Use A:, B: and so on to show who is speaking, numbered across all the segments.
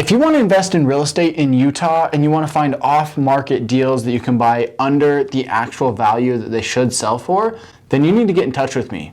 A: If you want to invest in real estate in Utah and you want to find off-market deals that you can buy under the actual value that they should sell for, then you need to get in touch with me.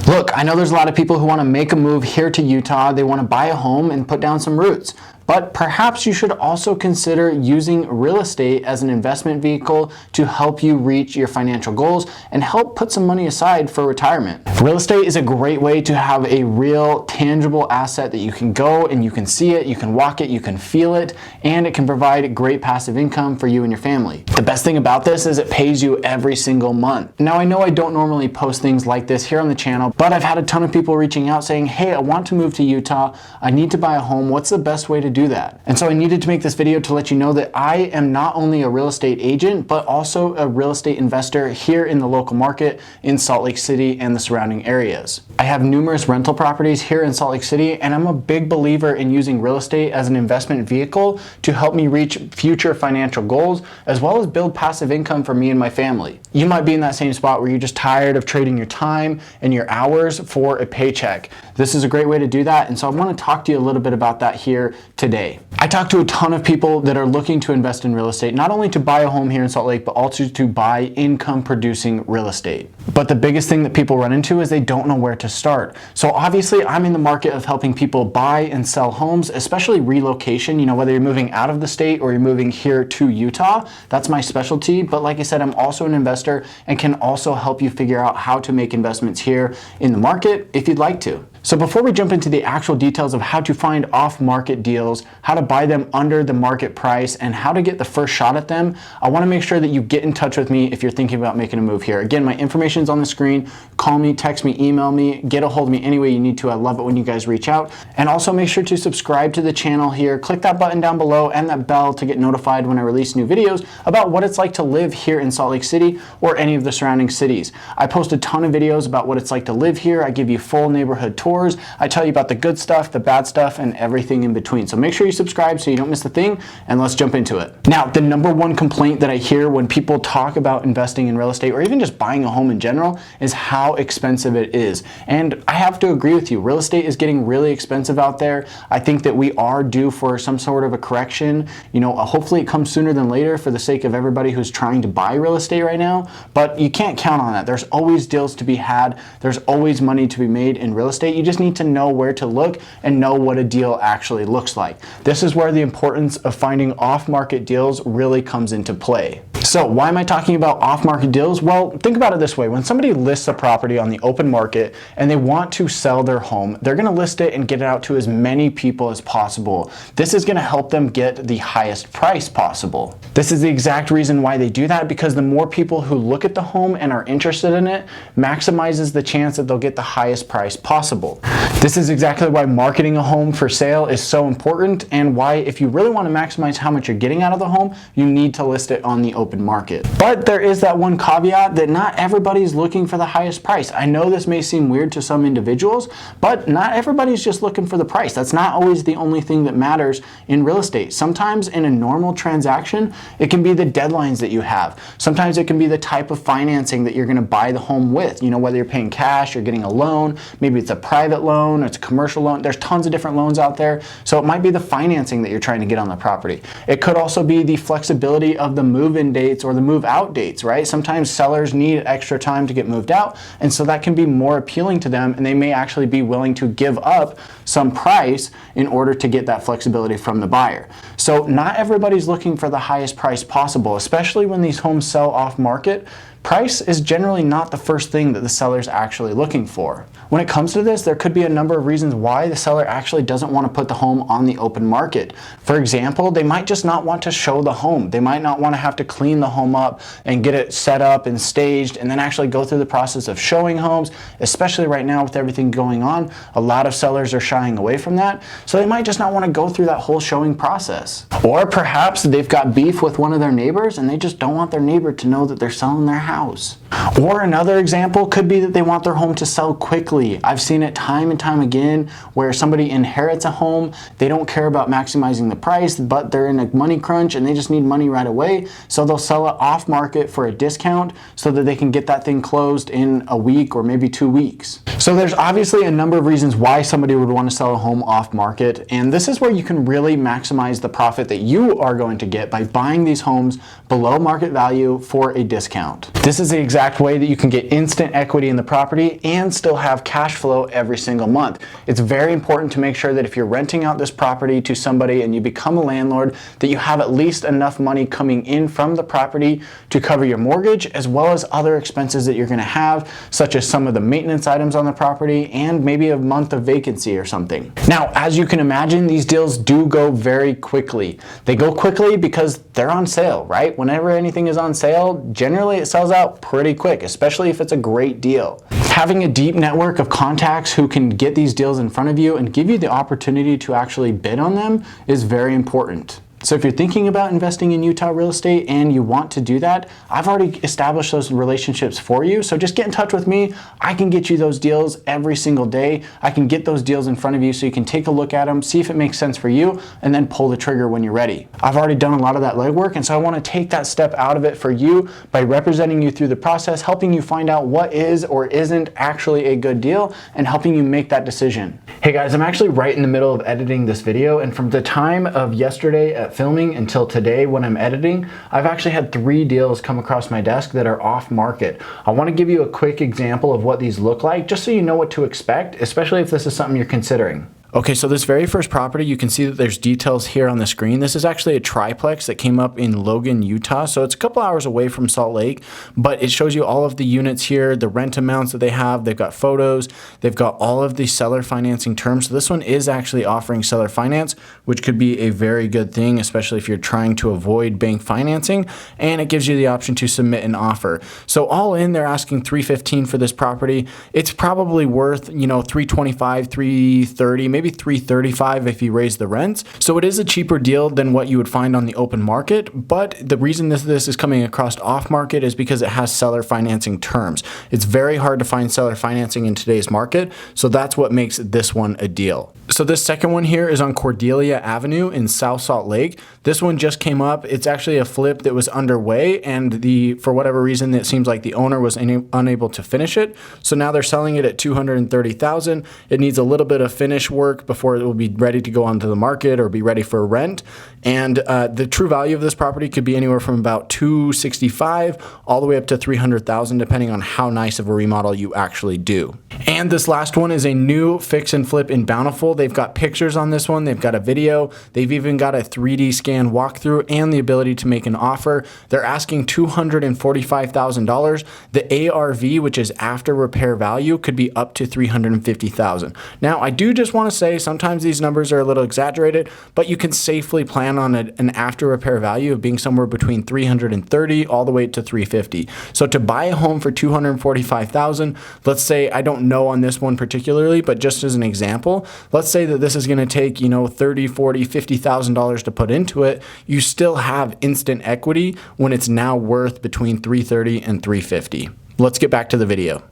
A: Look, I know there's a lot of people who want to make a move here to Utah. They want to buy a home and put down some roots. But perhaps you should also consider using real estate as an investment vehicle to help you reach your financial goals and help put some money aside for retirement. Real estate is a great way to have a real tangible asset that you can go and you can see it, you can walk it, you can feel it, and it can provide great passive income for you and your family. The best thing about this is it pays you every single month. Now, I know I don't normally post things like this here on the channel, but I've had a ton of people reaching out saying, hey, I want to move to Utah. I need to buy a home. What's the best way to do that? And so I needed to make this video to let you know that I am not only a real estate agent, but also a real estate investor here in the local market in Salt Lake City and the surrounding areas. I have numerous rental properties here in Salt Lake City, and I'm a big believer in using real estate as an investment vehicle to help me reach future financial goals, as well as build passive income for me and my family. You might be in that same spot where you're just tired of trading your time and your hours for a paycheck. This is a great way to do that, and so I want to talk to you a little bit about that here today. I talk to a ton of people that are looking to invest in real estate, not only to buy a home here in Salt Lake, but also to buy income producing real estate. But the biggest thing that people run into is they don't know where to start. So obviously I'm in the market of helping people buy and sell homes, especially relocation, whether you're moving out of the state or you're moving here to Utah, that's my specialty. But like I said, I'm also an investor and can also help you figure out how to make investments here in the market if you'd like to. So before we jump into the actual details of how to find off-market deals, how to buy them under the market price, and how to get the first shot at them, I want to make sure that you get in touch with me if you're thinking about making a move here. Again, my information is on the screen. Call me, text me, email me, get a hold of me any way you need to. I love it when you guys reach out. And also make sure to subscribe to the channel here. Click that button down below and that bell to get notified when I release new videos about what it's like to live here in Salt Lake City or any of the surrounding cities. I post a ton of videos about what it's like to live here. I give you full neighborhood tours. I tell you about the good stuff, the bad stuff, and everything in between. So make sure you subscribe so you don't miss a thing, and let's jump into it. Now, the number one complaint that I hear when people talk about investing in real estate or even just buying a home in general is how expensive it is. And I have to agree with you. Real estate is getting really expensive out there. I think that we are due for some sort of a correction. Hopefully it comes sooner than later for the sake of everybody who's trying to buy real estate right now, but you can't count on that. There's always deals to be had. There's always money to be made in real estate. You just need to know where to look and know what a deal actually looks like. This is where the importance of finding off-market deals really comes into play. So why am I talking about off-market deals? Well, think about it this way. When somebody lists a property on the open market and they want to sell their home, they're going to list it and get it out to as many people as possible. This is going to help them get the highest price possible. This is the exact reason why they do that, because the more people who look at the home and are interested in it maximizes the chance that they'll get the highest price possible. This is exactly why marketing a home for sale is so important, and why if you really want to maximize how much you're getting out of the home, you need to list it on the open market. But there is that one caveat that not everybody's looking for the highest price. I know this may seem weird to some individuals, but not everybody's just looking for the price. That's not always the only thing that matters in real estate. Sometimes in a normal transaction, it can be the deadlines that you have. Sometimes it can be the type of financing that you're going to buy the home with. Whether you're paying cash, you're getting a loan, maybe it's a private loan, or it's a commercial loan. There's tons of different loans out there. So it might be the financing that you're trying to get on the property. It could also be the flexibility of the move-in dates or the move-out dates, right? Sometimes sellers need extra time to get moved out, and so that can be more appealing to them, and they may actually be willing to give up some price in order to get that flexibility from the buyer. So not everybody's looking for the highest price possible, especially when these homes sell off market. Price is generally not the first thing that the seller's actually looking for. When it comes to this, there could be a number of reasons why the seller actually doesn't want to put the home on the open market. For example, they might just not want to show the home. They might not want to have to clean the home up and get it set up and staged and then actually go through the process of showing homes, especially right now with everything going on. A lot of sellers are shying away from that, so they might just not want to go through that whole showing process. Or perhaps they've got beef with one of their neighbors and they just don't want their neighbor to know that they're selling their house. house. Or another example could be that they want their home to sell quickly. I've seen it time and time again where somebody inherits a home, they don't care about maximizing the price, but they're in a money crunch and they just need money right away, so they'll sell it off market for a discount so that they can get that thing closed in a week or maybe 2 weeks. So there's obviously a number of reasons why somebody would want to sell a home off market, and this is where you can really maximize the profit that you are going to get by buying these homes below market value for a discount. This is the exact way that you can get instant equity in the property and still have cash flow every single month. It's very important to make sure that if you're renting out this property to somebody and you become a landlord, that you have at least enough money coming in from the property to cover your mortgage as well as other expenses that you're going to have, such as some of the maintenance items on the property and maybe a month of vacancy or something. Now, as you can imagine, these deals do go very quickly. They go quickly because they're on sale, right? Whenever anything is on sale, generally it sells out pretty quick, especially if it's a great deal. Having a deep network of contacts who can get these deals in front of you and give you the opportunity to actually bid on them is very important. So if you're thinking about investing in Utah real estate and you want to do that, I've already established those relationships for you. So just get in touch with me. I can get you those deals every single day. I can get those deals in front of you so you can take a look at them, see if it makes sense for you, and then pull the trigger when you're ready. I've already done a lot of that legwork, and so I want to take that step out of it for you by representing you through the process, helping you find out what is or isn't actually a good deal, and helping you make that decision. Hey guys, I'm actually right in the middle of editing this video, and from the time of yesterday at filming until today when I'm editing, I've actually had 3 deals come across my desk that are off market. I want to give you a quick example of what these look like just so you know what to expect, especially if this is something you're considering. Okay, so this very first property, you can see that there's details here on the screen. This is actually a triplex that came up in Logan, Utah. So it's a couple hours away from Salt Lake, but it shows you all of the units here, the rent amounts that they have. They've got photos. They've got all of the seller financing terms. So this one is actually offering seller finance, which could be a very good thing, especially if you're trying to avoid bank financing, and it gives you the option to submit an offer. So all in, they're asking $315 for this property. It's probably worth, $325, $330, maybe $335 if you raise the rents. So it is a cheaper deal than what you would find on the open market, but the reason this is coming across off market is because it has seller financing terms. It's very hard to find seller financing in today's market, so that's what makes this one a deal. So this second one here is on Cordelia Avenue in South Salt Lake. This one just came up. It's actually a flip that was underway, and for whatever reason, it seems like the owner was unable to finish it. So now they're selling it at $230,000. It needs a little bit of finish work before it will be ready to go onto the market or be ready for rent. And the true value of this property could be anywhere from about $265,000 all the way up to $300,000, depending on how nice of a remodel you actually do. And this last one is a new fix and flip in Bountiful. They've got pictures on this one. They've got a video. They've even got a 3D scan walkthrough and the ability to make an offer. They're asking $245,000. The ARV, which is after repair value, could be up to $350,000. Now, I do just want to say sometimes these numbers are a little exaggerated, but you can safely plan on an after repair value of being somewhere between $330,000 all the way to $350,000. So to buy a home for $245,000, let's say, I don't know on this one particularly, but just as an example, let's say that this is going to take, $30,000, $40,000, $50,000 to put into it. You still have instant equity when it's now worth between $330,000 and $350,000. Let's get back to the video.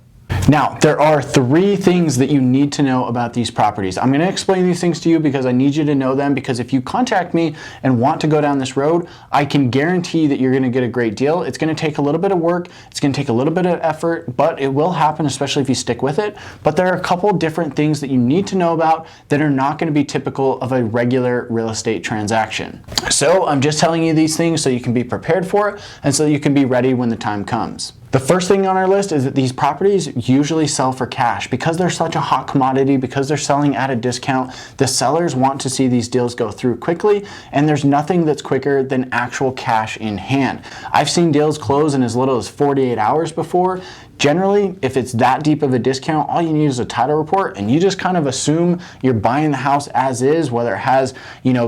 A: Now, there are 3 things that you need to know about these properties. I'm going to explain these things to you because I need you to know them, because if you contact me and want to go down this road, I can guarantee that you're going to get a great deal. It's going to take a little bit of work. It's going to take a little bit of effort, but it will happen, especially if you stick with it. But there are a couple different things that you need to know about that are not going to be typical of a regular real estate transaction. So I'm just telling you these things so you can be prepared for it and so you can be ready when the time comes. The first thing on our list is that these properties usually sell for cash. Because they're such a hot commodity, because they're selling at a discount, the sellers want to see these deals go through quickly, and there's nothing that's quicker than actual cash in hand. I've seen deals close in as little as 48 hours before. Generally, if it's that deep of a discount, all you need is a title report, and you just kind of assume you're buying the house as is, whether it has,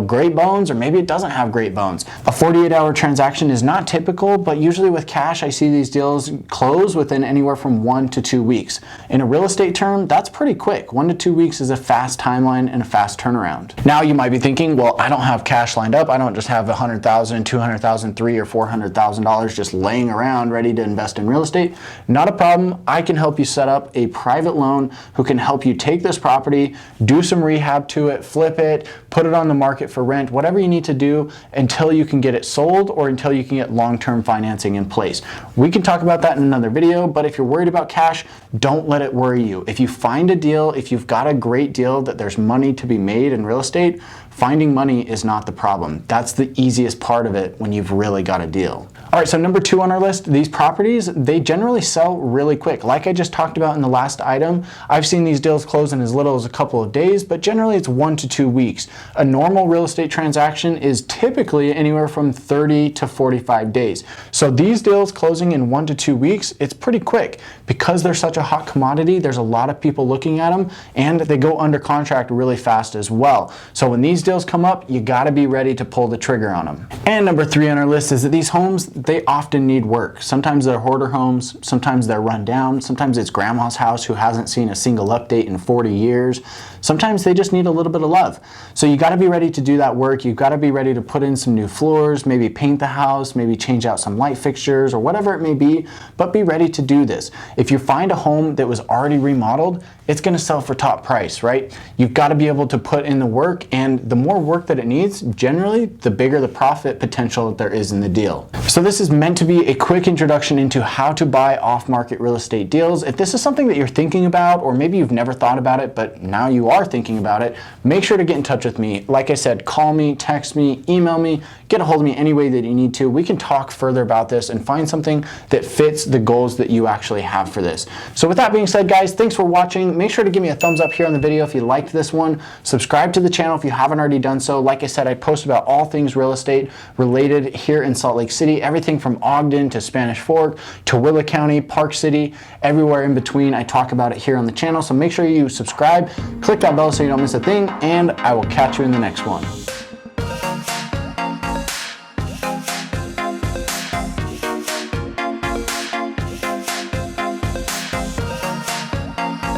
A: great bones or maybe it doesn't have great bones. A 48-hour transaction is not typical, but usually with cash, I see these deals close within anywhere from 1 to 2 weeks. In a real estate term, that's pretty quick. 1 to 2 weeks is a fast timeline and a fast turnaround. Now you might be thinking, well, I don't have cash lined up. I don't just have $100,000, $200,000, $300,000 or $400,000 just laying around ready to invest in real estate. Not a problem. I can help you set up a private loan who can help you take this property, do some rehab to it, flip it, put it on the market for rent, whatever you need to do until you can get it sold or until you can get long-term financing in place. We can talk about that in another video, but if you're worried about cash, don't let it worry you. If you find a deal, if you've got a great deal that there's money to be made in real estate, finding money is not the problem. That's the easiest part of it when you've really got a deal. All right, so number 2 on our list, these properties, they generally sell really quick. Like I just talked about in the last item, I've seen these deals close in as little as a couple of days, but generally it's 1 to 2 weeks. A normal real estate transaction is typically anywhere from 30 to 45 days. So these deals closing in 1 to 2 weeks, it's pretty quick. Because they're such a hot commodity, there's a lot of people looking at them, and they go under contract really fast as well. So when these deals come up, you gotta be ready to pull the trigger on them. And number 3 on our list is that these homes, they often need work. Sometimes they're hoarder homes, sometimes they're run down, sometimes it's grandma's house who hasn't seen a single update in 40 years. Sometimes they just need a little bit of love. So you gotta be ready to do that work. You've gotta be ready to put in some new floors, maybe paint the house, maybe change out some light fixtures or whatever it may be, but be ready to do this. If you find a home that was already remodeled, it's gonna sell for top price, right? You've gotta be able to put in the work, and the more work that it needs, generally, the bigger the profit potential that there is in the deal. So this is meant to be a quick introduction into how to buy off-market real estate deals. If this is something that you're thinking about, or maybe you've never thought about it, but now you are thinking about it, make sure to get in touch with me. Like I said, call me, text me, email me, get a hold of me any way that you need to. We can talk further about this and find something that fits the goals that you actually have for this. So with that being said, guys, thanks for watching. Make sure to give me a thumbs up here on the video if you liked this one. Subscribe to the channel if you haven't already done so. Like I said, I post about all things real estate related here in Salt Lake City, everything from Ogden to Spanish Fork to Willa County, Park City, everywhere in between. I talk about it here on the channel. So make sure you subscribe, click that bell so you don't miss a thing, and I will catch you in the next one.